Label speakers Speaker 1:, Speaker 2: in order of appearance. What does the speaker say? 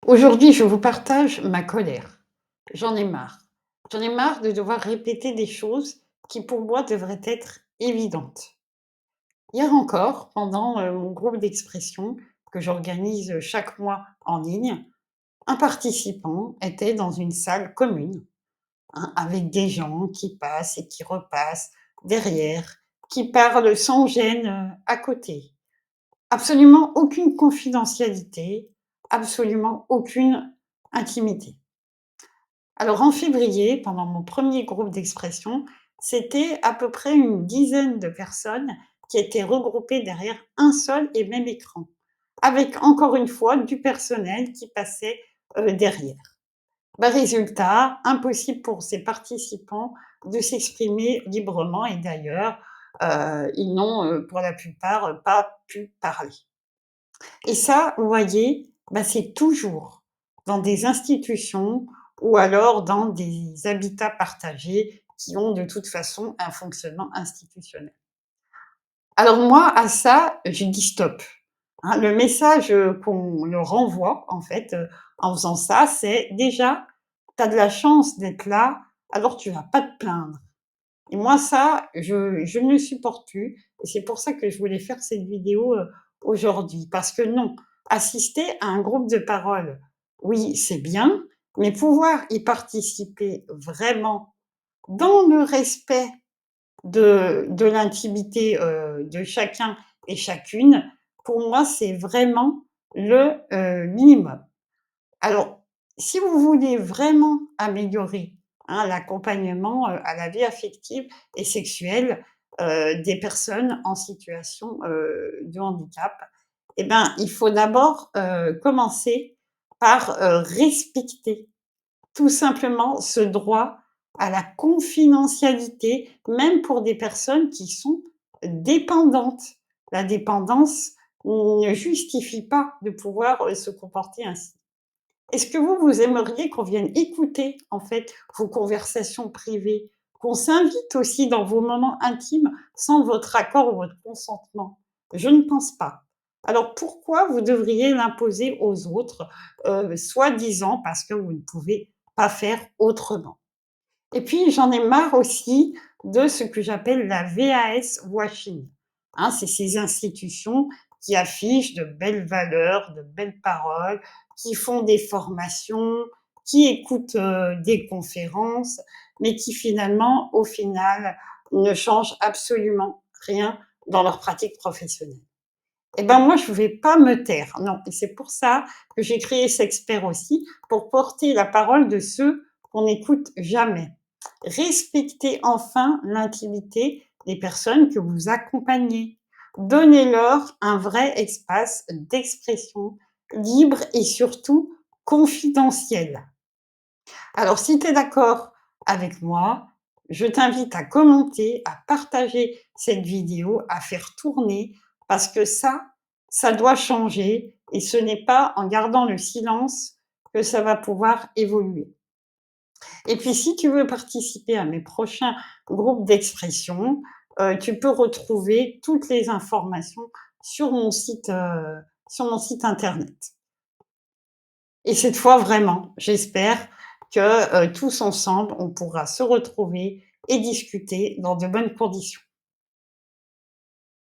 Speaker 1: Aujourd'hui, je vous partage ma colère. J'en ai marre. J'en ai marre de devoir répéter des choses qui, pour moi, devraient être évidentes. Hier encore, pendant mon groupe d'expression que j'organise chaque mois en ligne, un participant était dans une salle commune, hein, avec des gens qui passent et qui repassent derrière, qui parlent sans gêne à côté. Absolument aucune confidentialité, absolument aucune intimité. Alors en février, pendant mon premier groupe d'expression, c'était à peu près une dizaine de personnes qui étaient regroupées derrière un seul et même écran, avec encore une fois du personnel qui passait derrière. Résultat, impossible pour ces participants de s'exprimer librement et d'ailleurs, ils n'ont pour la plupart pas pu parler. Et ça, vous voyez, c'est toujours dans des institutions ou alors dans des habitats partagés qui ont de toute façon un fonctionnement institutionnel. Alors moi, à ça, je dis stop. Hein. Le message qu'on leur renvoie, en fait, en faisant ça, c'est déjà, tu as de la chance d'être là, alors tu vas pas te plaindre. Et moi, ça, je ne le supporte plus. Et c'est pour ça que je voulais faire cette vidéo aujourd'hui. Parce que non, assister à un groupe de parole, oui, c'est bien, mais pouvoir y participer vraiment dans le respect de l'intimité de chacun et chacune, pour moi, c'est vraiment le minimum. Alors, si vous voulez vraiment améliorer, hein, l'accompagnement, à la vie affective et sexuelle, des personnes en situation, de handicap, eh ben, il faut d'abord, commencer par, respecter tout simplement ce droit à la confidentialité, même pour des personnes qui sont dépendantes. La dépendance ne justifie pas de pouvoir, se comporter ainsi. Est-ce que vous, vous aimeriez qu'on vienne écouter, en fait, vos conversations privées, qu'on s'invite aussi dans vos moments intimes sans votre accord ou votre consentement? Je ne pense pas. Alors pourquoi vous devriez l'imposer aux autres, soi-disant parce que vous ne pouvez pas faire autrement? Et puis j'en ai marre aussi de ce que j'appelle la VAS washing. Hein, c'est ces institutions qui affichent de belles valeurs, de belles paroles, qui font des formations, qui écoutent, des conférences, mais qui finalement, au final, ne changent absolument rien dans leur pratique professionnelle. Et ben moi, je ne vais pas me taire, non. Et c'est pour ça que j'ai créé Sexpert aussi, pour porter la parole de ceux qu'on n'écoute jamais. Respectez enfin l'intimité des personnes que vous accompagnez. Donnez-leur un vrai espace d'expression libre et surtout confidentiel. Alors, si tu es d'accord avec moi, je t'invite à commenter, à partager cette vidéo, à faire tourner, parce que ça doit changer et ce n'est pas en gardant le silence que ça va pouvoir évoluer. Et puis, si tu veux participer à mes prochains groupes d'expression, tu peux retrouver toutes les informations sur sur mon site internet. Et cette fois, vraiment, j'espère que tous ensemble, on pourra se retrouver et discuter dans de bonnes conditions.